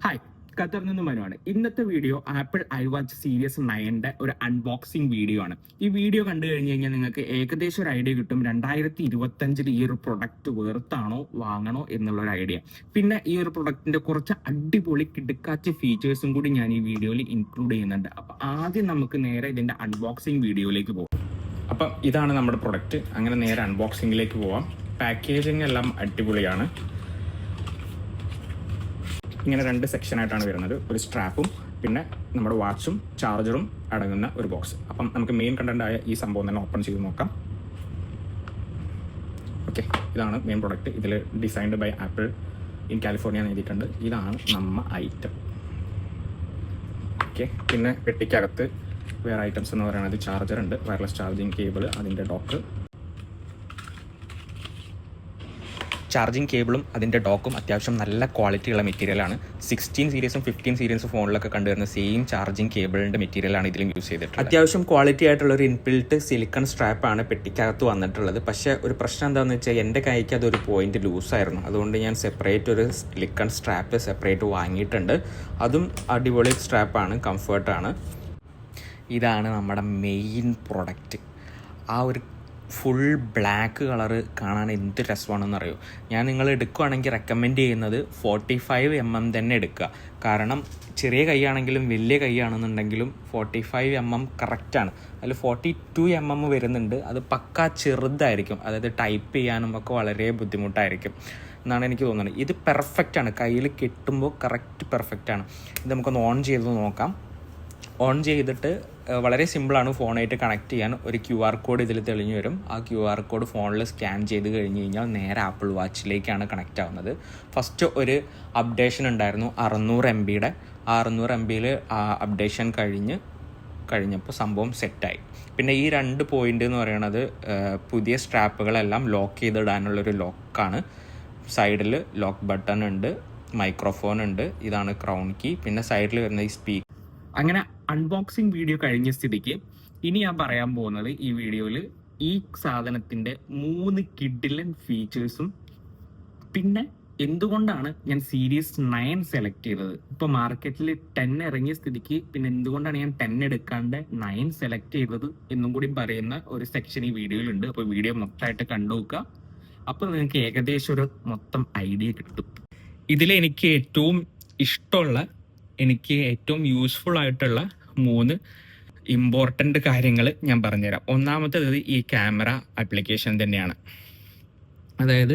Hi, ഖത്തറിൽ നിന്ന് മനുവാണ്. ഇന്നത്തെ വീഡിയോ ആപ്പിൾ iWatch സീരീസ് 9ന്റെ ഒരു അൺബോക്സിംഗ് വീഡിയോ ആണ്. ഈ വീഡിയോ കണ്ടു കഴിഞ്ഞ് കഴിഞ്ഞാൽ നിങ്ങൾക്ക് ഏകദേശം ഒരു ഐഡിയ കിട്ടും 2025 ഈ ഒരു പ്രൊഡക്റ്റ് വേർത്താണോ വാങ്ങണോ എന്നുള്ള ഒരു ഐഡിയ. പിന്നെ ഈ ഒരു പ്രൊഡക്റ്റിന്റെ കുറച്ച് അടിപൊളി കിടുക്കാച്ച ഫീച്ചേഴ്സും കൂടി ഞാൻ ഈ വീഡിയോയിൽ ഇൻക്ലൂഡ് ചെയ്യുന്നുണ്ട്. അപ്പൊ ആദ്യം നമുക്ക് നേരെ ഇതിന്റെ അൺബോക്സിംഗ് വീഡിയോയിലേക്ക് പോകാം. അപ്പം ഇതാണ് നമ്മുടെ പ്രൊഡക്റ്റ്. അങ്ങനെ നേരെ അൺബോക്സിംഗിലേക്ക് പോവാം. പാക്കേജിങ് എല്ലാം അടിപൊളിയാണ്. ഇങ്ങനെ രണ്ട് സെക്ഷനായിട്ടാണ് വരുന്നത്. ഒരു സ്ട്രാപ്പും പിന്നെ നമ്മുടെ വാച്ചും ചാർജറും അടങ്ങുന്ന ഒരു ബോക്സ്. അപ്പം നമുക്ക് മെയിൻ കണ്ടന്റായ ഈ സംഭവം തന്നെ ഓപ്പൺ ചെയ്ത് നോക്കാം. ഓക്കെ, ഇതാണ് മെയിൻ പ്രൊഡക്റ്റ്. ഇതിൽ designed by Apple in California എന്ന് എഴുതിയിട്ടുണ്ട്. ഇതാണ് നമ്മ ഐറ്റം. ഓക്കെ, പിന്നെ പെട്ടിക്കകത്ത് വേറെ ഐറ്റംസ് എന്ന് പറയുന്നത് ചാർജർ ഉണ്ട്, വയർലെസ് ചാർജിങ് കേബിൾ, അതിൻ്റെ ഡോക്ക്, ചാർജിങ് കേബിളും അതിൻ്റെ ഡോക്കും അത്യാവശ്യം നല്ല ക്വാളിറ്റിയുള്ള മെറ്റീരിയലാണ്. 16 സീരീസും 15 സീരീസും ഫോണിലൊക്കെ കണ്ടുവരുന്ന സെയിം ചാർജിങ് കേബിളിൻ്റെ മെറ്റീരിയലാണ് ഇതിലും യൂസ് ചെയ്തിട്ടുള്ളത്. അത്യാവശ്യം ക്വാളിറ്റി ആയിട്ടുള്ള ഒരു ഇൻബിൽറ്റ് സിലിക്കൺ സ്ട്രാപ്പാണ് പെട്ടിക്കകത്ത് വന്നിട്ടുള്ളത്. പക്ഷേ ഒരു പ്രശ്നം എന്താണെന്ന് വെച്ചാൽ എൻ്റെ കൈക്ക് അതൊരു പോയിന്റ് ലൂസായിരുന്നു. അതുകൊണ്ട് ഞാൻ സെപ്പറേറ്റ് ഒരു സിലിക്കൺ സ്ട്രാപ്പ് സെപ്പറേറ്റ് വാങ്ങിയിട്ടുണ്ട്. അതും അടിപൊളി സ്ട്രാപ്പാണ്, കംഫർട്ടാണ്. ഇതാണ് നമ്മുടെ മെയിൻ പ്രൊഡക്റ്റ്. ആ ഒരു ഫുൾ ബ്ലാക്ക് കളറ് കാണാൻ എന്ത് രസമാണെന്നറിയോ. ഞാൻ നിങ്ങൾ എടുക്കുകയാണെങ്കിൽ റെക്കമെൻഡ് ചെയ്യുന്നത് 45 mm തന്നെ എടുക്കുക. കാരണം ചെറിയ കൈയാണെങ്കിലും വലിയ കൈയാണെന്നുണ്ടെങ്കിലും 45 mm കറക്റ്റാണ്. അതിൽ 42 mm വരുന്നുണ്ട്. അത് പക്കാ ചെറുതായിരിക്കും. അതായത് ടൈപ്പ് ചെയ്യാനും ഒക്കെ വളരെ ബുദ്ധിമുട്ടായിരിക്കും എന്നാണ് എനിക്ക് തോന്നുന്നത്. ഇത് പെർഫെക്റ്റാണ്. കയ്യിൽ കെട്ടുമ്പോൾ കറക്റ്റ് പെർഫെക്റ്റാണ്. ഇത് നമുക്കൊന്ന് ഓൺ ചെയ്ത് നോക്കാം. ഓൺ ചെയ്തിട്ട് വളരെ സിമ്പിളാണ് ഫോണായിട്ട് കണക്ട് ചെയ്യാൻ. ഒരു QR കോഡ് ഇതിൽ തെളിഞ്ഞു വരും. ആ QR കോഡ് ഫോണിൽ സ്കാൻ ചെയ്ത് കഴിഞ്ഞ് കഴിഞ്ഞാൽ നേരെ ആപ്പിൾ വാച്ചിലേക്കാണ് കണക്റ്റ് ആവുന്നത്. ഫസ്റ്റ് ഒരു അപ്ഡേഷൻ ഉണ്ടായിരുന്നു 600 MB. ആ 600 MB അപ്ഡേഷൻ കഴിഞ്ഞപ്പോൾ സംഭവം സെറ്റായി. പിന്നെ ഈ 2 പോയിന്റ് എന്ന് പറയുന്നത് പുതിയ സ്ട്രാപ്പുകളെല്ലാം ലോക്ക് ചെയ്തിടാനുള്ളൊരു ലോക്കാണ്. സൈഡിൽ ലോക്ക് ബട്ടൺ ഉണ്ട്, മൈക്രോഫോൺ ഉണ്ട്, ഇതാണ് ക്രൗൺ കീ, പിന്നെ സൈഡിൽ വരുന്ന ഈ സ്പീക്കർ. അങ്ങനെ അൺബോക്സിംഗ് വീഡിയോ കഴിഞ്ഞ സ്ഥിതിക്ക് ഇനി ഞാൻ പറയാൻ പോകുന്നത് ഈ വീഡിയോയിൽ ഈ സാധനത്തിന്റെ 3 കിഡിലൻ ഫീച്ചേഴ്സും പിന്നെ എന്തുകൊണ്ടാണ് ഞാൻ സീരീസ് 9 സെലക്ട് ചെയ്തത്. ഇപ്പൊ മാർക്കറ്റിൽ 10 ഇറങ്ങിയ സ്ഥിതിക്ക് പിന്നെ എന്തുകൊണ്ടാണ് ഞാൻ 10 എടുക്കാണ്ട് 9 സെലക്ട് ചെയ്തത് എന്നും കൂടി പറയുന്ന ഒരു സെക്ഷൻ ഈ വീഡിയോയിലുണ്ട്. അപ്പോൾ വീഡിയോ മൊത്തമായിട്ട് കണ്ടുനോക്കുക. അപ്പോൾ നിങ്ങൾക്ക് ഏകദേശം ഒരു മൊത്തം ഐഡിയ കിട്ടും. ഇതിലെനിക്ക് ഏറ്റവും ഇഷ്ടമുള്ള, എനിക്ക് ഏറ്റവും യൂസ്ഫുൾ ആയിട്ടുള്ള 3 ഇമ്പോർട്ടൻ്റ് കാര്യങ്ങൾ ഞാൻ പറഞ്ഞുതരാം. ഒന്നാമത്തേത് ഈ ക്യാമറ ആപ്ലിക്കേഷൻ തന്നെയാണ്. അതായത്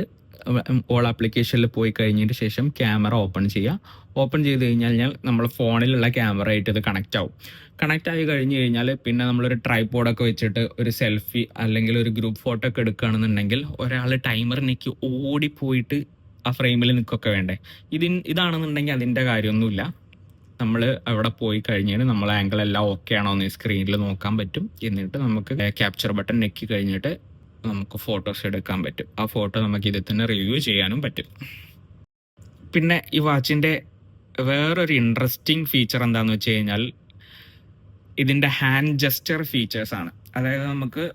ഓൾ ആപ്ലിക്കേഷനിൽ പോയി കഴിഞ്ഞതിന് ശേഷം ക്യാമറ ഓപ്പൺ ചെയ്യുക. ഓപ്പൺ ചെയ്ത് കഴിഞ്ഞാൽ നമ്മൾ ഫോണിലുള്ള ക്യാമറ ആയിട്ട് ഇത് കണക്റ്റ് ആവും. കണക്റ്റ് ആയി കഴിഞ്ഞ് കഴിഞ്ഞാൽ പിന്നെ നമ്മളൊരു ട്രൈപോഡൊക്കെ വെച്ചിട്ട് ഒരു സെൽഫി അല്ലെങ്കിൽ ഒരു ഗ്രൂപ്പ് ഫോട്ടോ ഒക്കെ എടുക്കുകയാണെന്നുണ്ടെങ്കിൽ ഒരാൾ ടൈമറിനേക്ക് ഓടിപ്പോയിട്ട് ആ ഫ്രെയിമിൽ നിൽക്കൊക്കെ വേണ്ടേ. ഇതാണെന്നുണ്ടെങ്കിൽ അതിൻ്റെ കാര്യമൊന്നുമില്ല. നമ്മൾ അവിടെ പോയി കഴിഞ്ഞാൽ നമ്മൾ ആംഗിൾ എല്ലാം ഓക്കെ ആണോ എന്ന് സ്ക്രീനിൽ നോക്കാൻ പറ്റും. എന്നിട്ട് നമുക്ക് ക്യാപ്ചർ ബട്ടൺ ഞെക്കി കഴിഞ്ഞിട്ട് നമുക്ക് ഫോട്ടോസ് എടുക്കാൻ പറ്റും. ആ ഫോട്ടോ നമുക്ക് ഇതിൽ തന്നെ റിവ്യൂ ചെയ്യാനും പറ്റും. പിന്നെ ഈ വാച്ചിൻ്റെ വേറൊരു ഇൻട്രസ്റ്റിംഗ് ഫീച്ചർ എന്താണെന്ന് വെച്ച് കഴിഞ്ഞാൽ ഇതിൻ്റെ ഹാൻഡ് ജസ്റ്റർ ഫീച്ചേഴ്സാണ്. അതായത് നമുക്ക്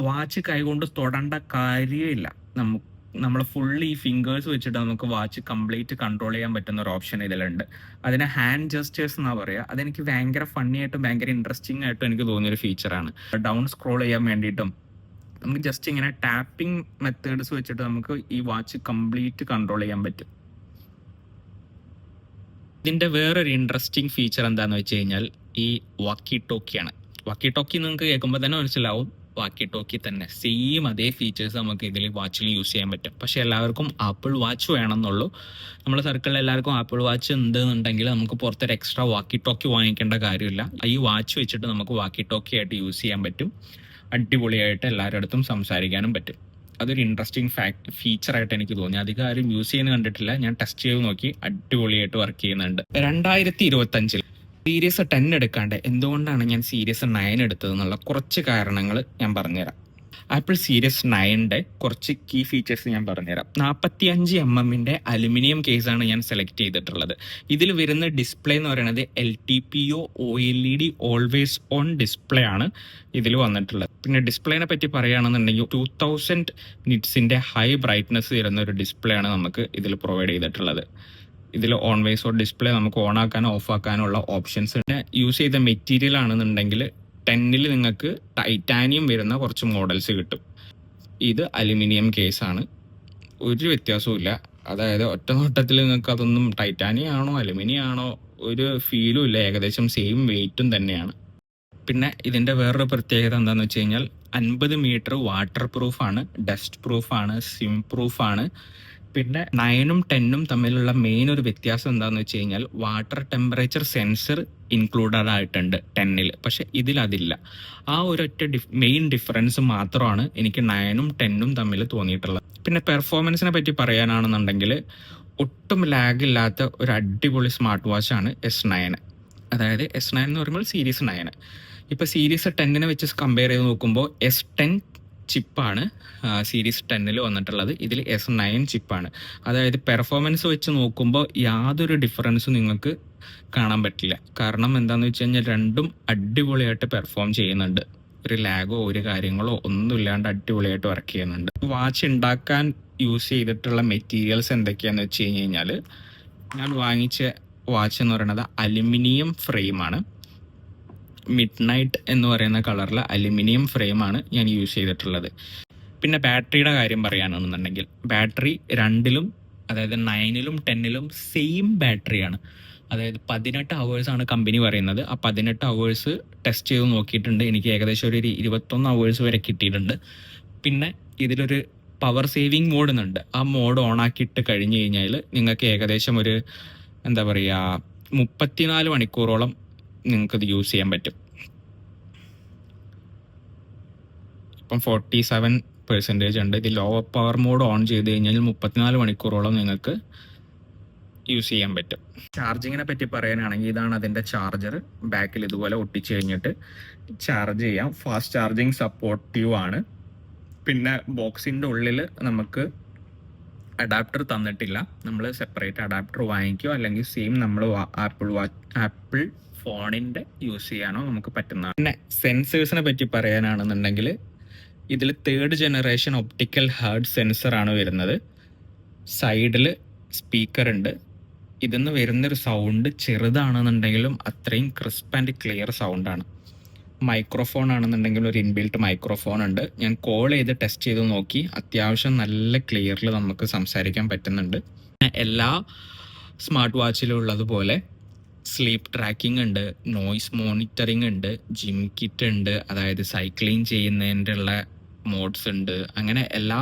വാച്ച് കൈകൊണ്ട് തൊടേണ്ട കാര്യമില്ല. നമ്മൾ ഫുള്ളി ഈ ഫിംഗേഴ്സ് വെച്ചിട്ട് നമുക്ക് വാച്ച് കംപ്ലീറ്റ് കൺട്രോൾ ചെയ്യാൻ പറ്റുന്ന ഒരു ഓപ്ഷൻ ഇതിലുണ്ട്. അതിനെ ഹാൻഡ് ജസ്റ്റേഴ്സ് എന്നാ പറയുക. അതെനിക്ക് ഭയങ്കര ഫണ്ണി ആയിട്ടും ഭയങ്കര ഇൻട്രസ്റ്റിംഗ് ആയിട്ടും എനിക്ക് തോന്നിയൊരു ഫീച്ചറാണ്. ഡൗൺ സ്ക്രോൾ ചെയ്യാൻ വേണ്ടിയിട്ടും നമുക്ക് ജസ്റ്റ് ഇങ്ങനെ ടാപ്പിംഗ് മെത്തേഡ്സ് വെച്ചിട്ട് നമുക്ക് ഈ വാച്ച് കംപ്ലീറ്റ് കൺട്രോൾ ചെയ്യാൻ പറ്റും. ഇതിൻ്റെ വേറൊരു ഇൻട്രസ്റ്റിംഗ് ഫീച്ചർ എന്താണെന്ന് വെച്ച് കഴിഞ്ഞാൽ ഈ വാക്കി ടോക്കിയാണ്. വാക്കി ടോക്കി നിങ്ങൾക്ക് കേൾക്കുമ്പോൾ തന്നെ മനസ്സിലാവും, വാക്കി ടോക്കി തന്നെ സെയിം അതേ ഫീച്ചേഴ്സ് നമുക്ക് ഇതിൽ വാച്ചിൽ യൂസ് ചെയ്യാൻ പറ്റും. പക്ഷെ എല്ലാവർക്കും ആപ്പിൾ വാച്ച് വേണമെന്നുള്ളൂ. നമ്മുടെ സർക്കിളിൽ എല്ലാവർക്കും ആപ്പിൾ വാച്ച് ഉണ്ടെന്നുണ്ടെങ്കിൽ നമുക്ക് പുറത്തൊരു എക്സ്ട്രാ വാക്കി ടോക്കി വാങ്ങിക്കേണ്ട കാര്യമില്ല. ഈ വാച്ച് വെച്ചിട്ട് നമുക്ക് വാക്കി ടോക്കി ആയിട്ട് യൂസ് ചെയ്യാൻ പറ്റും. അടിപൊളിയായിട്ട് എല്ലാവരുടെ അടുത്തും സംസാരിക്കാനും പറ്റും. അതൊരു ഇൻട്രസ്റ്റിംഗ് ഫീച്ചറായിട്ട് എനിക്ക് തോന്നി. അധികം ആരും യൂസ് ചെയ്യുന്നത് കണ്ടിട്ടില്ല. ഞാൻ ടെസ്റ്റ് ചെയ്ത് നോക്കി, അടിപൊളിയായിട്ട് വർക്ക് ചെയ്യുന്നുണ്ട്. 2025 സീരീസ് 10 എടുക്കാണ്ട് എന്തുകൊണ്ടാണ് ഞാൻ സീരീസ് 9 എടുത്തത് എന്നുള്ള കുറച്ച് കാരണങ്ങൾ ഞാൻ പറഞ്ഞുതരാം. ആപ്പിൾ സീരീസ് 9ന്റെ കുറച്ച് കീ ഫീച്ചേഴ്സ് ഞാൻ പറഞ്ഞുതരാം. 45 mm അലുമിനിയം കേസാണ് ഞാൻ സെലക്ട് ചെയ്തിട്ടുള്ളത്. ഇതിൽ വരുന്ന ഡിസ്പ്ലേ എന്ന് പറയുന്നത് LTPO OLED always on display ആണ് ഇതിൽ വന്നിട്ടുള്ളത്. പിന്നെ ഡിസ്പ്ലേനെ പറ്റി പറയുകയാണെന്നുണ്ടെങ്കിൽ 2000 നിറ്റ്സിന്റെ ഹൈ ബ്രൈറ്റ്നസ് വരുന്ന ഒരു ഡിസ്പ്ലേ ആണ് നമുക്ക് ഇതിൽ പ്രൊവൈഡ് ചെയ്തിട്ടുള്ളത്. ഇതിൽ ഓൺവേസ് ഓർ ഡിസ്പ്ലേ നമുക്ക് ഓൺ ആക്കാനോ ഓഫ് ആക്കാനോ ഉള്ള ഓപ്ഷൻസ്. പിന്നെ യൂസ് ചെയ്ത മെറ്റീരിയൽ ആണെന്നുണ്ടെങ്കിൽ 10ൽ നിങ്ങൾക്ക് ടൈറ്റാനിയം വരുന്ന കുറച്ച് മോഡൽസ് കിട്ടും. ഇത് അലുമിനിയം കേസാണ്, ഒരു വ്യത്യാസവും ഇല്ല. അതായത് ഒറ്റ നോട്ടത്തിൽ നിങ്ങൾക്ക് അതൊന്നും ടൈറ്റാനിയം ആണോ അലുമിനിയം ആണോ ഒരു ഫീലും ഇല്ല, ഏകദേശം സെയിം വെയിറ്റും തന്നെയാണ്. പിന്നെ ഇതിൻ്റെ വേറൊരു പ്രത്യേകത എന്താണെന്ന് വെച്ച് കഴിഞ്ഞാൽ 50 മീറ്റർ വാട്ടർ പ്രൂഫാണ്, ഡസ്റ്റ് പ്രൂഫാണ്, സ്വിം പ്രൂഫാണ്. പിന്നെ 9ഉം 10ഉം തമ്മിലുള്ള മെയിൻ ഒരു വ്യത്യാസം എന്താണെന്ന് വെച്ച് കഴിഞ്ഞാൽ വാട്ടർ ടെമ്പറേച്ചർ സെൻസർ ഇൻക്ലൂഡഡ് ആയിട്ടുണ്ട് 10ൽ, പക്ഷെ ഇതിലതില്ല. ആ ഒരൊറ്റ മെയിൻ ഡിഫറൻസ് മാത്രമാണ് എനിക്ക് 9ഉം 10ഉം തമ്മിൽ തോന്നിയിട്ടുള്ളത്. പിന്നെ പെർഫോമൻസിനെ പറ്റി പറയാനാണെന്നുണ്ടെങ്കിൽ ഒട്ടും ലാഗ് ഇല്ലാത്ത ഒരു അടിപൊളി സ്മാർട്ട് വാച്ചാണ് S9. അതായത് S9 എന്ന് പറയുമ്പോൾ സീരീസ് 9. ഇപ്പോൾ സീരീസ് 10നെ വെച്ച് കമ്പയർ ചെയ്ത് നോക്കുമ്പോൾ S10 ചിപ്പാണ് സീരീസ് 10ൽ വന്നിട്ടുള്ളത്, ഇതിൽ S9 ചിപ്പാണ്. അതായത് പെർഫോമൻസ് വെച്ച് നോക്കുമ്പോൾ യാതൊരു ഡിഫറൻസും നിങ്ങൾക്ക് കാണാൻ പറ്റില്ല. കാരണം എന്താണെന്ന് വെച്ച് കഴിഞ്ഞാൽ രണ്ടും അടിപൊളിയായിട്ട് പെർഫോം ചെയ്യുന്നുണ്ട്. ഒരു ലാഗോ ഒരു കാര്യങ്ങളോ ഒന്നും ഇല്ലാണ്ട് അടിപൊളിയായിട്ട് വർക്ക് ചെയ്യുന്നുണ്ട്. വാച്ച് ഉണ്ടാക്കാൻ യൂസ് ചെയ്തിട്ടുള്ള മെറ്റീരിയൽസ് എന്തൊക്കെയാണെന്ന് വെച്ച് കഴിഞ്ഞാൽ, ഞാൻ വാങ്ങിച്ച വാച്ച് എന്ന് പറയുന്നത് അലുമിനിയം ഫ്രെയിമാണ്. മിഡ് നൈറ്റ് എന്ന് പറയുന്ന കളറിലെ അലുമിനിയം ഫ്രെയിമാണ് ഞാൻ യൂസ് ചെയ്തിട്ടുള്ളത്. പിന്നെ ബാറ്ററിയുടെ കാര്യം പറയുകയാണെന്നുണ്ടെങ്കിൽ ബാറ്ററി രണ്ടിലും, അതായത് 9ലും 10ലും സെയിം ബാറ്ററിയാണ്. അതായത് 18 അവേഴ്സാണ് കമ്പനി പറയുന്നത്. ആ 18 അവേഴ്സ് ടെസ്റ്റ് ചെയ്ത് നോക്കിയിട്ടുണ്ട്, എനിക്ക് ഏകദേശം ഒരു 21 അവേഴ്സ് വരെ കിട്ടിയിട്ടുണ്ട്. പിന്നെ ഇതിലൊരു പവർ സേവിങ് മോഡ് എന്നുണ്ട്. ആ മോഡ് ഓൺ ആക്കിയിട്ട് കഴിഞ്ഞ് കഴിഞ്ഞാൽ നിങ്ങൾക്ക് ഏകദേശം ഒരു 34 മണിക്കൂറോളം നിങ്ങൾക്കത് യൂസ് ചെയ്യാൻ പറ്റും. ഇപ്പം 47% ഉണ്ട്. ഇത് ലോ പവർ മോഡ് ഓൺ ചെയ്ത് കഴിഞ്ഞാൽ 34 മണിക്കൂറോളം നിങ്ങൾക്ക് യൂസ് ചെയ്യാൻ പറ്റും. ചാർജിങ്ങിനെ പറ്റി പറയാനാണെങ്കിൽ ഇതാണ് അതിൻ്റെ ചാർജർ. ബാക്കിൽ ഇതുപോലെ ഒട്ടിച്ച് കഴിഞ്ഞിട്ട് ചാർജ് ചെയ്യാം. ഫാസ്റ്റ് ചാർജിങ് സപ്പോർട്ടീവ് ആണ്. പിന്നെ ബോക്സിൻ്റെ ഉള്ളിൽ നമുക്ക് അഡാപ്റ്റർ തന്നിട്ടില്ല, നമ്മൾ സെപ്പറേറ്റ് അഡാപ്റ്റർ വാങ്ങിക്കുകയോ അല്ലെങ്കിൽ സെയിം നമ്മൾ ആപ്പിൾ ഫോണിൻ്റെ യൂസ് ചെയ്യാനോ നമുക്ക് പറ്റുന്നതാണ്. പിന്നെ സെൻസേഴ്സിനെ പറ്റി പറയാനാണെന്നുണ്ടെങ്കിൽ ഇതിൽ 3rd ജനറേഷൻ ഒപ്റ്റിക്കൽ ഹേർഡ് സെൻസറാണ് വരുന്നത്. സൈഡിൽ സ്പീക്കർ ഉണ്ട്. ഇതിന്ന് വരുന്നൊരു സൗണ്ട് ചെറുതാണെന്നുണ്ടെങ്കിലും അത്രയും ക്രിസ്പ് ആൻഡ് ക്ലിയർ സൗണ്ടാണ്. മൈക്രോഫോൺ ആണെന്നുണ്ടെങ്കിൽ ഒരു ഇൻബിൽറ്റ് മൈക്രോഫോൺ ഉണ്ട്. ഞാൻ കോൾ ചെയ്ത് ടെസ്റ്റ് ചെയ്ത് നോക്കി, അത്യാവശ്യം നല്ല ക്ലിയറിൽ നമുക്ക് സംസാരിക്കാൻ പറ്റുന്നുണ്ട്. എല്ലാ സ്മാർട്ട് വാച്ചിലും ഉള്ളതുപോലെ സ്ലീപ്പ് ട്രാക്കിംഗ് ഉണ്ട്, നോയ്സ് മോണിറ്ററിംഗ് ഉണ്ട്, ജിം കിറ്റ് ഉണ്ട്, അതായത് സൈക്ലിംഗ് ചെയ്യുന്നതിൻ്റെ ഉള്ള മോഡ്സ് ഉണ്ട്. അങ്ങനെ എല്ലാ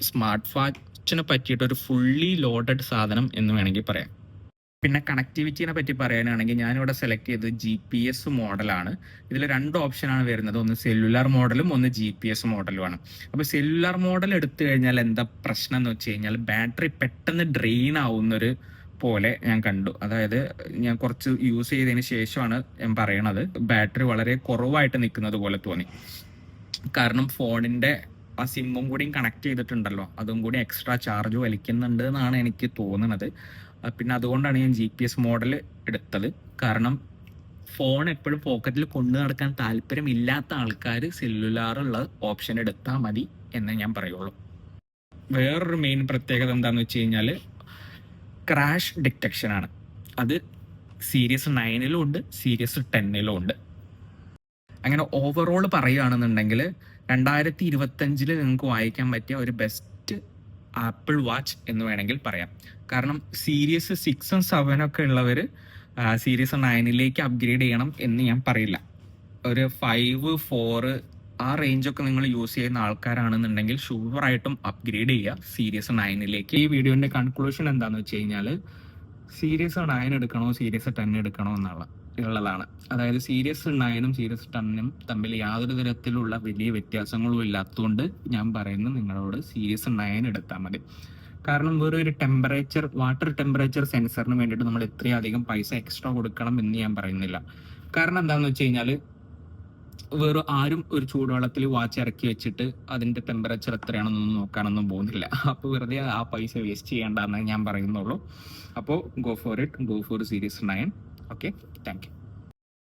സ്മാർട്ട് വാച്ചിനെ പറ്റിയിട്ടൊരു ഫുള്ളി ലോഡഡ് സാധനം എന്ന് വേണമെങ്കിൽ പറയാം. പിന്നെ കണക്ടിവിറ്റിനെ പറ്റി പറയാനാണെങ്കിൽ ഞാനിവിടെ സെലക്ട് ചെയ്തത് GPS മോഡലാണ്. ഇതിൽ 2 ഓപ്ഷനാണ് വരുന്നത്, ഒന്ന് സെല്ലുലാർ മോഡലും ഒന്ന് GPS മോഡലുമാണ്. അപ്പോൾ സെല്ലുലാർ മോഡൽ എടുത്തു കഴിഞ്ഞാൽ എന്താ പ്രശ്നം എന്ന് വെച്ച് കഴിഞ്ഞാൽ ബാറ്ററി പെട്ടെന്ന് ഡ്രെയിൻ ആവുന്നൊരു പോലെ ഞാൻ കണ്ടു. അതായത് ഞാൻ കുറച്ച് യൂസ് ചെയ്തതിന് ശേഷമാണ് ഞാൻ പറയണത്, ബാറ്ററി വളരെ കുറവായിട്ട് നിൽക്കുന്നത് പോലെ തോന്നി. കാരണം ഫോണിൻ്റെ ആ സിമ്മും കൂടിയും കണക്ട് ചെയ്തിട്ടുണ്ടല്ലോ, അതും കൂടി എക്സ്ട്രാ ചാർജ് വലിക്കുന്നുണ്ട് എന്നാണ് എനിക്ക് തോന്നുന്നത്. പിന്നെ അതുകൊണ്ടാണ് ഞാൻ GPS മോഡൽ എടുത്തത്. കാരണം ഫോൺ എപ്പോഴും പോക്കറ്റിൽ കൊണ്ടു നടക്കാൻ താല്പര്യമില്ലാത്ത ആൾക്കാർ സെല്ലുലാറുള്ള ഓപ്ഷൻ എടുത്താൽ മതി എന്നേ ഞാൻ പറയുള്ളൂ. വേറൊരു മെയിൻ പ്രത്യേകത എന്താണെന്ന് വെച്ച് കഴിഞ്ഞാൽ ക്രാഷ് ഡിറ്റക്ഷനാണ്. അത് സീരീസ് 9ലും ഉണ്ട്, സീരീസ് 10ലും ഉണ്ട്. അങ്ങനെ ഓവറോൾ പറയുകയാണെന്നുണ്ടെങ്കിൽ 2025 നിങ്ങൾക്ക് വായിക്കാൻ പറ്റിയ ഒരു ബെസ്റ്റ് ആപ്പിൾ വാച്ച് എന്ന് വേണമെങ്കിൽ പറയാം. കാരണം സീരീസ് 6ഉം 7ഒക്കെ ഉള്ളവർ സീരീസ് 9ലേക്ക് അപ്ഗ്രേഡ് ചെയ്യണം എന്ന് ഞാൻ പറയില്ല. ഒരു 5, 4 ആ റേഞ്ചൊക്കെ നിങ്ങൾ യൂസ് ചെയ്യുന്ന ആൾക്കാരാണെന്നുണ്ടെങ്കിൽ ഷുവറായിട്ടും അപ്ഗ്രേഡ് ചെയ്യുക സീരീസ് 9ലേക്ക്. ഈ വീഡിയോൻ്റെ കൺക്ലൂഷൻ എന്താണെന്ന് വെച്ച് കഴിഞ്ഞാൽ സീരീസ് 9 എടുക്കണോ സീരീസ് 10 എടുക്കണോ എന്നുള്ളതാണ്. അതായത് സീരീസ് 9ഉം സീരീസ് 10ഉം തമ്മിൽ യാതൊരു തരത്തിലുള്ള വലിയ വ്യത്യാസങ്ങളും ഇല്ലാത്തതുകൊണ്ട് ഞാൻ പറയുന്നത് നിങ്ങളോട് സീരീസ് 9 എടുത്താൽ മതി. കാരണം വേറൊരു വാട്ടർ ടെമ്പറേച്ചർ സെൻസറിന് വേണ്ടിയിട്ട് നമ്മൾ ഇത്രയധികം പൈസ എക്സ്ട്രാ കൊടുക്കണം എന്ന് ഞാൻ പറയുന്നില്ല. കാരണം എന്താണെന്ന് വെച്ച് കഴിഞ്ഞാൽ വേറെ ആരും ഒരു ചൂടുവെള്ളത്തിൽ വാച്ച് ഇറക്കി വെച്ചിട്ട് അതിൻ്റെ ടെമ്പറേച്ചർ എത്രയാണെന്നൊന്നും നോക്കാനൊന്നും പോകുന്നില്ല. അപ്പോൾ വെറുതെ ആ പൈസ വേസ്റ്റ് ചെയ്യേണ്ടെന്ന് ഞാൻ പറയുന്നുള്ളൂ. അപ്പോൾ go for series 9. Okay, thank you.